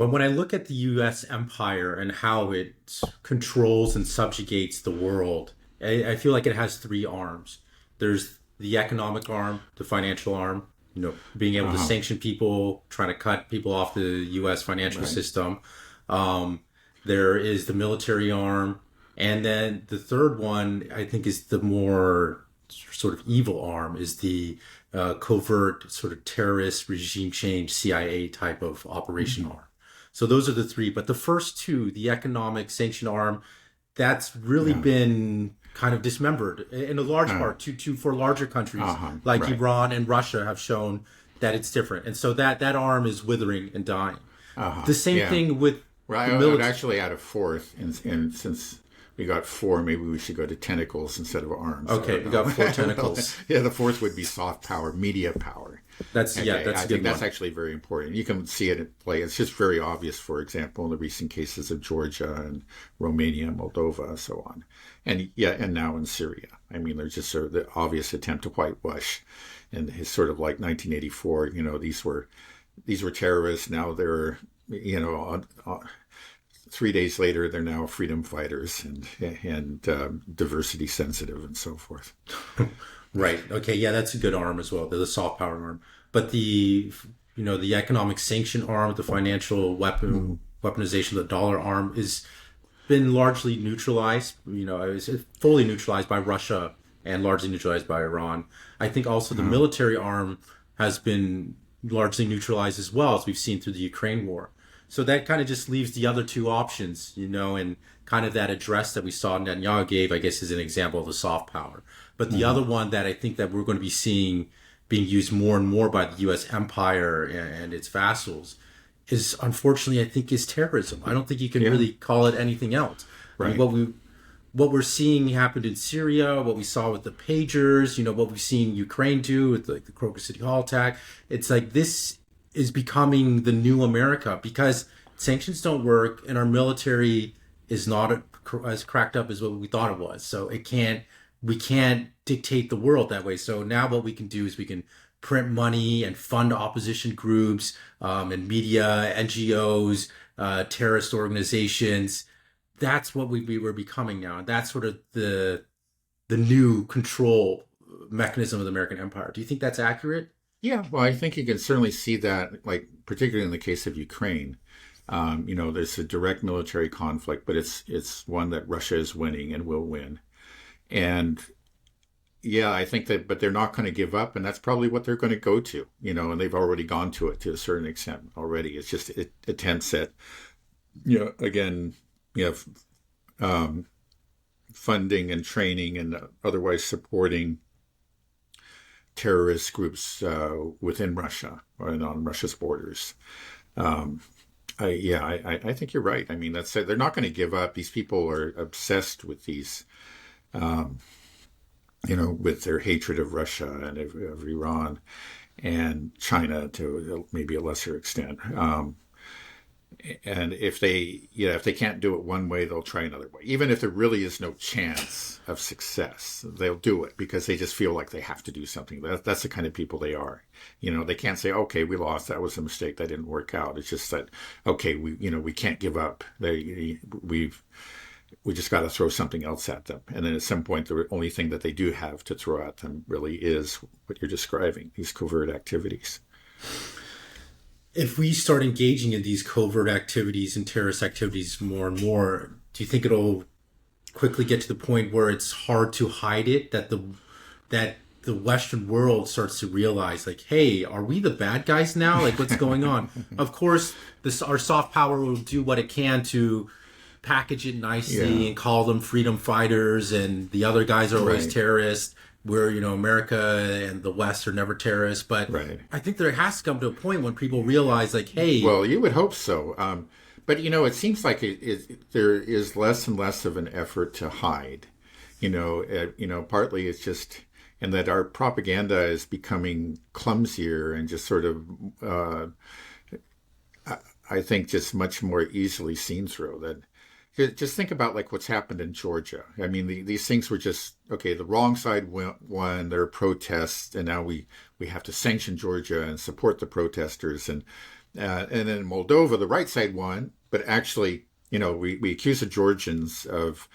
But when I look at the US empire and how it controls and subjugates the world, I feel like it has three arms. There's the economic arm, the financial arm, being able to Uh-huh. sanction people, trying to cut people off the US financial Right. system. Um, there is the military arm. And then the third one, I think, is the more sort of evil arm, is the covert sort of terrorist regime change CIA type of operation Mhm. arm. So those are the three. But the first two, the economic sanction arm, that's really Yeah. been kind of dismembered in a large Uh, part for larger countries uh-huh. like Right. Iran and Russia have shown that it's different. And so that arm is withering and dying. Uh-huh. The same Yeah. thing with Well, the I would military. actually add a fourth, and since we got four, maybe we should go to tentacles instead of arms. I Okay, don't we know. got four Well, tentacles. yeah, the fourth would be soft power, media power. Yeah, Okay, that's I a think good that's one. actually very important. You can see it at play. It's just very obvious, for example, in the recent cases of Georgia and Romania, Moldova, so on. And yeah, and now in Syria. I mean, there's just sort of the obvious attempt to whitewash. And it's sort of like 1984, these were terrorists. Now they're, 3 days later, they're now freedom fighters and diversity sensitive and so forth. Right. Okay. Yeah, that's a good arm as well. The soft power arm, but the economic sanction arm, the financial weaponization, the dollar arm is been largely neutralized. It's fully neutralized by Russia and largely neutralized by Iran. I think also the Uh, military arm has been largely neutralized as well, as we've seen through the Ukraine war. So that kind of just leaves the other two options, and kind of that address that we saw Netanyahu gave, I guess, is an example of the soft power. But the mhm. other one that I think that we're going to be seeing being used more and more by the U.S. empire and its vassals is, unfortunately, I think, is terrorism. I don't think you can Yeah, really call it anything else. I mean, right. what we're seeing happened in Syria, what we saw with the pagers, what we've seen Ukraine do with like the Kroger City Hall attack. It's like this is becoming the new America because sanctions don't work and our military is not as cracked up as what we thought it was. So we can't dictate the world that way. So now what we can do is we can print money and fund opposition groups and media, NGOs, terrorist organizations. That's what we were becoming now. And that's sort of the new control mechanism of the American empire. Do you think that's accurate? Yeah, well, I think you can certainly see that, like particularly in the case of Ukraine. There's a direct military conflict, but it's one that Russia is winning and will win. And yeah, I think that, but they're not going to give up, and that's probably what they're going to go to. And they've already gone to it to a certain extent already. It's just attempts at, again, you know, um, funding and training and otherwise supporting terrorist groups within Russia and on Russia's borders. Um, I think you're right. I mean, that's it. They're not going to give up. These people are obsessed with these, um, with their hatred of Russia and of Iran and China to maybe a lesser extent. And if they can't do it one way, they'll try another way. Even if there really is no chance of success, they'll do it because they just feel like they have to do something. That's the kind of people they are. They can't say, "Okay, we lost. That was a mistake. That didn't work out." It's just that, okay, we can't give up. We just got to throw something else at them. And then at some point, the only thing that they do have to throw at them really is what you're describing, these covert activities. If we start engaging in these covert activities and terrorist activities more and more, do you think it'll quickly get to the point where it's hard to hide it? That the Western world starts to realize, like, hey, are we the bad guys now? Like, what's going on? Of course, our soft power will do what it can to package it nicely Yeah, and call them freedom fighters, and the other guys are always right, terrorists. Where America and the West are never terrorists, but right. I think there has to come to a point when people realize, like, hey, Well, you would hope so. But it seems like there is less and less of an effort to hide. Partly it's just, and that our propaganda is becoming clumsier and just sort of, I think, just much more easily seen through. That just think about like what's happened in Georgia. I mean, these things were just okay. The wrong side won. There are protests, and now we have to sanction Georgia and support the protesters. And And then Moldova, the right side won, but actually, we accuse the Georgians of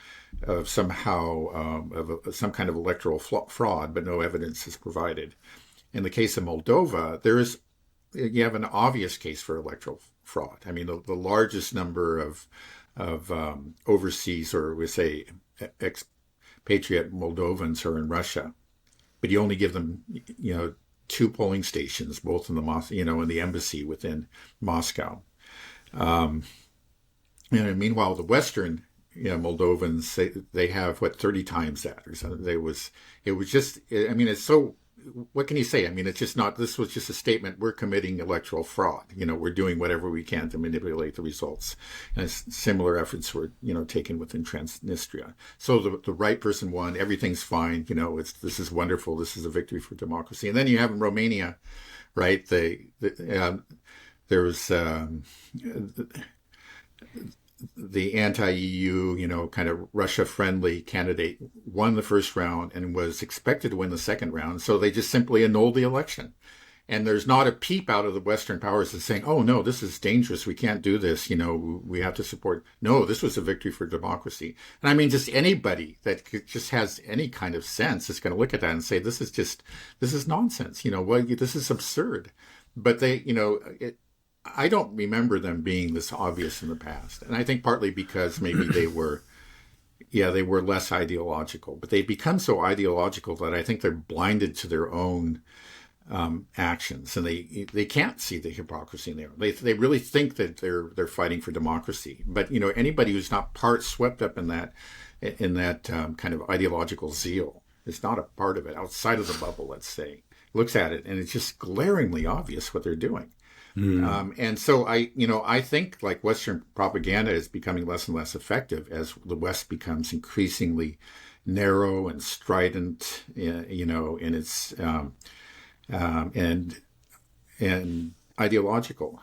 somehow some kind of electoral fraud, but no evidence is provided. In the case of Moldova, you have an obvious case for electoral fraud. I mean, the largest number of overseas, or we say expatriate Moldovans, are in Russia, but you only give them, 2 polling stations, both in in the embassy within Moscow. And meanwhile, the Western, Moldovans, they have 30 times that or something. It was just, I mean, it's so, what can you say? I mean, it's just not, this was just a statement. We're committing electoral fraud. We're doing whatever we can to manipulate the results. And similar efforts were, taken within Transnistria. So the right person won. Everything's fine. This is wonderful. This is a victory for democracy. And then you have in Romania, right? There was the anti-EU, kind of Russia-friendly candidate won the first round and was expected to win the second round. So they just simply annulled the election. And there's not a peep out of the Western powers that's saying, oh, no, this is dangerous. We can't do this. We have to support. No, this was a victory for democracy. And I mean, just anybody that just has any kind of sense is going to look at that and say, this is nonsense. This is absurd. But I don't remember them being this obvious in the past. And I think partly because maybe they were less ideological, but they've become so ideological that I think they're blinded to their own actions, and they can't see the hypocrisy in there. They really think that they're fighting for democracy. But, anybody who's not swept up in that kind of ideological zeal is not a part of it, outside of the bubble, let's say, looks at it, and it's just glaringly obvious what they're doing. And so I think like Western propaganda is becoming less and less effective as the West becomes increasingly narrow and strident, in its and ideological.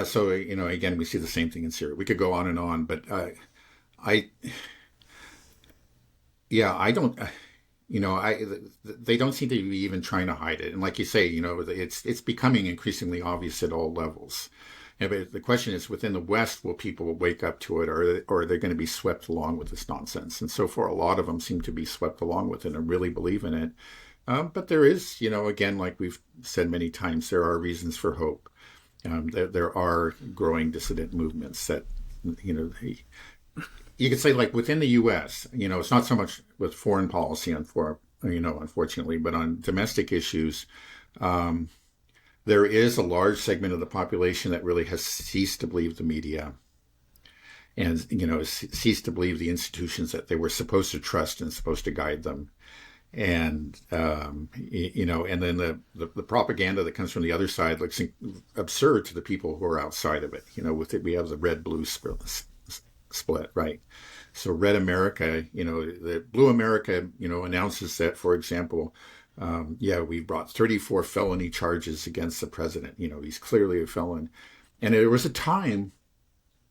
So again, we see the same thing in Syria. We could go on and on, but I don't. They don't seem to be even trying to hide it. And like you say, it's becoming increasingly obvious at all levels. But the question is, within the West, will people wake up to it, or are they going to be swept along with this nonsense? And so far, a lot of them seem to be swept along with it and really believe in it. But there is, again, like we've said many times, there are reasons for hope. There are growing dissident movements that, you could say, like within the U.S., it's not so much with foreign policy, unfortunately, but on domestic issues, there is a large segment of the population that really has ceased to believe the media and, ceased to believe the institutions that they were supposed to trust and supposed to guide them. And, and then the propaganda that comes from the other side looks absurd to the people who are outside of it. We have the red-blue split, right? So Red America, the Blue America, announces that, for example, we brought 34 felony charges against the president. He's clearly a felon. And there was a time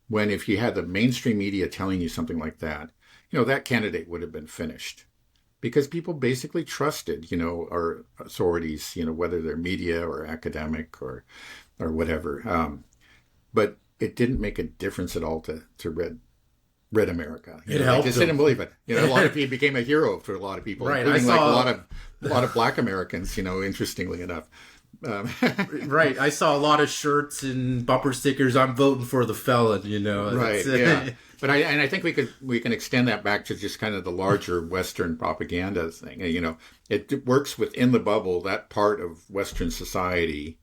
when if you had the mainstream media telling you something like that, that candidate would have been finished. Because people basically trusted, our authorities, whether they're media or academic or whatever. But it didn't make a difference at all to Red America. It helped. They just didn't believe it. A lot of people became a hero for a lot of people, right. Including like a lot of Black Americans. Interestingly enough. Right. I saw a lot of shirts and bumper stickers. I'm voting for the felon. Right. Yeah. But I think we can extend that back to just kind of the larger Western propaganda thing. It works within the bubble, that part of Western society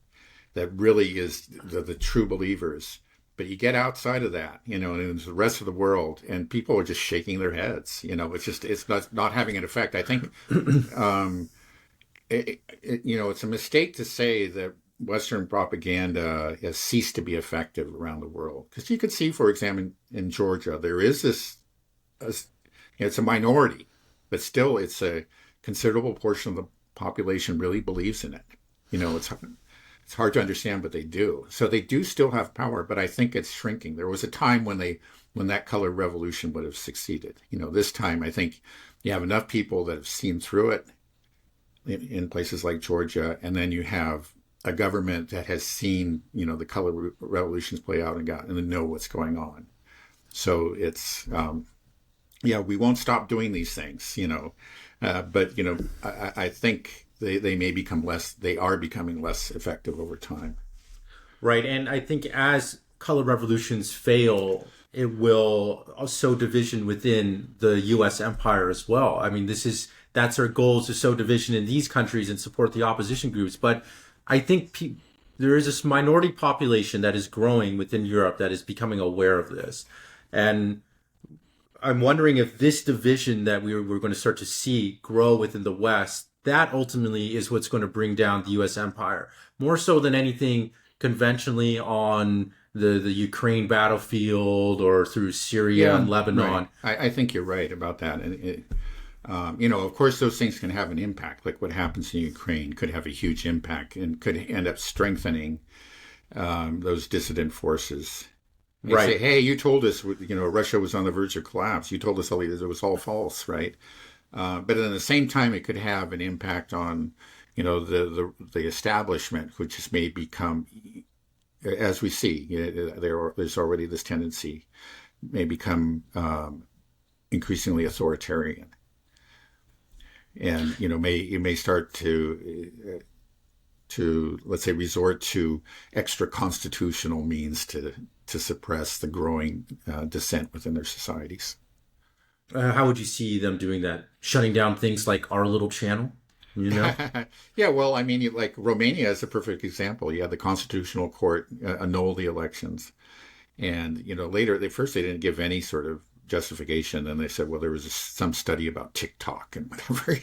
that really is the true believers. But you get outside of that, and into the rest of the world, and people are just shaking their heads. It's not having an effect. I think, it's a mistake to say that Western propaganda has ceased to be effective around the world. Because you could see, for example, in Georgia, there is it's a minority, but still it's a considerable portion of the population really believes in it. It's hard to understand, but they do. So they do still have power, but I think it's shrinking. There was a time when that color revolution would have succeeded. This time I think you have enough people that have seen through it in places like Georgia, and then you have a government that has seen, the color revolutions play out and know what's going on. So it's, we won't stop doing these things, but, I think they may become they are becoming less effective over time. Right. And I think as color revolutions fail, it will sow division within the U.S. empire as well. I mean, that's our goal, is to sow division in these countries and support the opposition groups. But I think there is this minority population that is growing within Europe that is becoming aware of this. And I'm wondering if this division that we're going to start to see grow within the West, that ultimately is what's going to bring down the U.S. empire, more so than anything conventionally on the Ukraine battlefield or through Syria and Lebanon. Right. I think you're right about that. And of course, those things can have an impact. Like what happens in Ukraine could have a huge impact and could end up strengthening those dissident forces. They say, hey, you told us, Russia was on the verge of collapse. You told us all it was all false, right? But at the same time, it could have an impact on, the establishment, which has may become, as we see, there's already this tendency, may become increasingly authoritarian. And, it may start to let's say, resort to extra constitutional means to suppress the growing dissent within their societies. How would you see them doing that? Shutting down things like Our Little Channel? Yeah, well, I mean, like Romania is a perfect example. Yeah, the Constitutional Court annulled the elections. And, later, they didn't give any sort of justification. And they said, well, there was some study about TikTok and whatever.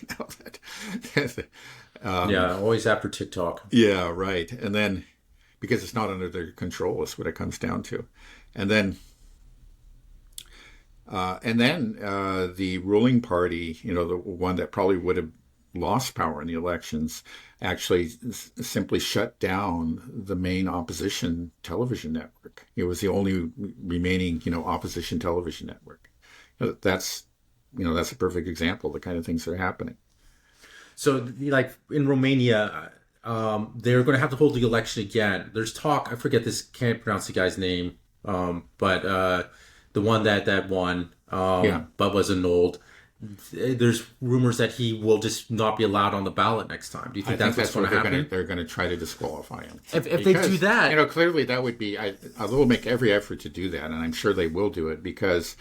Always after TikTok. Yeah, right. And then, because it's not under their control, is what it comes down to. And then the ruling party, the one that probably would have lost power in the elections, actually simply shut down the main opposition television network. It was the only remaining, opposition television network. That's a perfect example of the kind of things that are happening. So, like in Romania, they're going to have to hold the election again. There's talk, I forget this, can't pronounce the guy's name, but the one that won, but was annulled. There's rumors that he will just not be allowed on the ballot next time. Do you think that's what's going to happen? They're going to try to disqualify him. If they do that, clearly that would be. I will make every effort to do that, and I'm sure they will do it because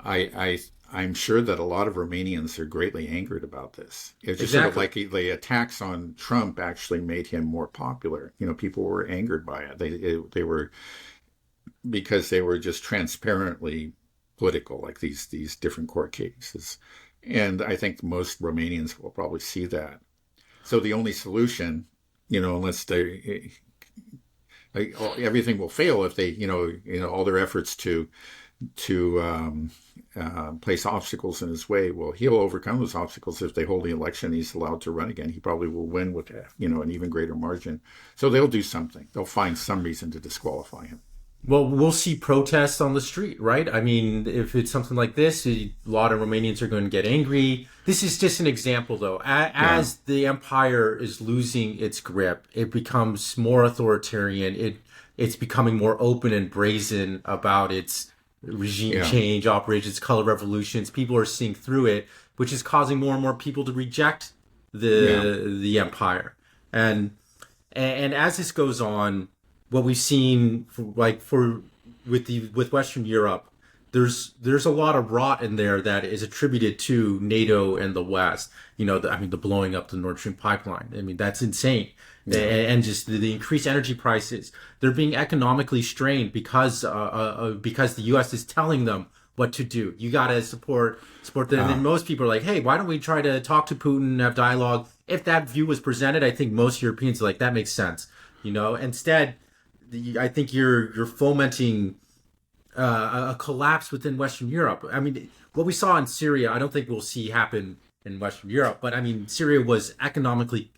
I'm sure that a lot of Romanians are greatly angered about this. It's just sort of like the attacks on Trump actually made him more popular. People were angered by it. They were, because they were just transparently political, like these different court cases. And I think most Romanians will probably see that. So the only solution, unless everything will fail if they, all their efforts to place obstacles in his way. Well, he'll overcome those obstacles if they hold the election. He's allowed to run again. He probably will win with, an even greater margin. So they'll do something. They'll find some reason to disqualify him. Well, we'll see protests on the street, right? I mean, if it's something like this, a lot of Romanians are going to get angry. This is just an example, though. As the empire is losing its grip, it becomes more authoritarian. It's becoming more open and brazen about its regime change operations, color revolutions. People are seeing through it, which is causing more and more people to reject the empire. And as this goes on, what we've seen, with Western Europe, there's a lot of rot in there that is attributed to NATO and the West. The blowing up the Nord Stream pipeline. I mean, that's insane. Yeah. And just the increased energy prices, they're being economically strained because the U.S. is telling them what to do. You got to support them. And then most people are like, hey, why don't we try to talk to Putin and have dialogue? If that view was presented, I think most Europeans are like, that makes sense. Instead, I think you're fomenting a collapse within Western Europe. I mean, what we saw in Syria, I don't think we'll see happen in Western Europe. But I mean, Syria was economically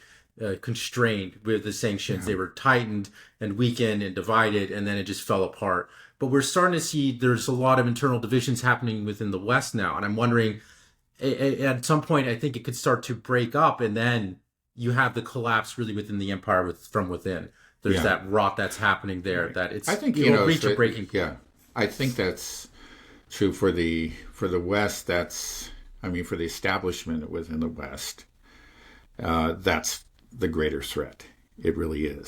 constrained with the sanctions. They were tightened and weakened and divided, and then it just fell apart. But we're starting to see there's a lot of internal divisions happening within the West now. And I'm wondering, at some point, I think it could start to break up, and then you have the collapse really within the empire from within. There's that rot that's happening there. Right. That it's I think reach a breaking point. Yeah, I think that's true for the West. That's for the establishment within the West. That's the greater threat. It really is.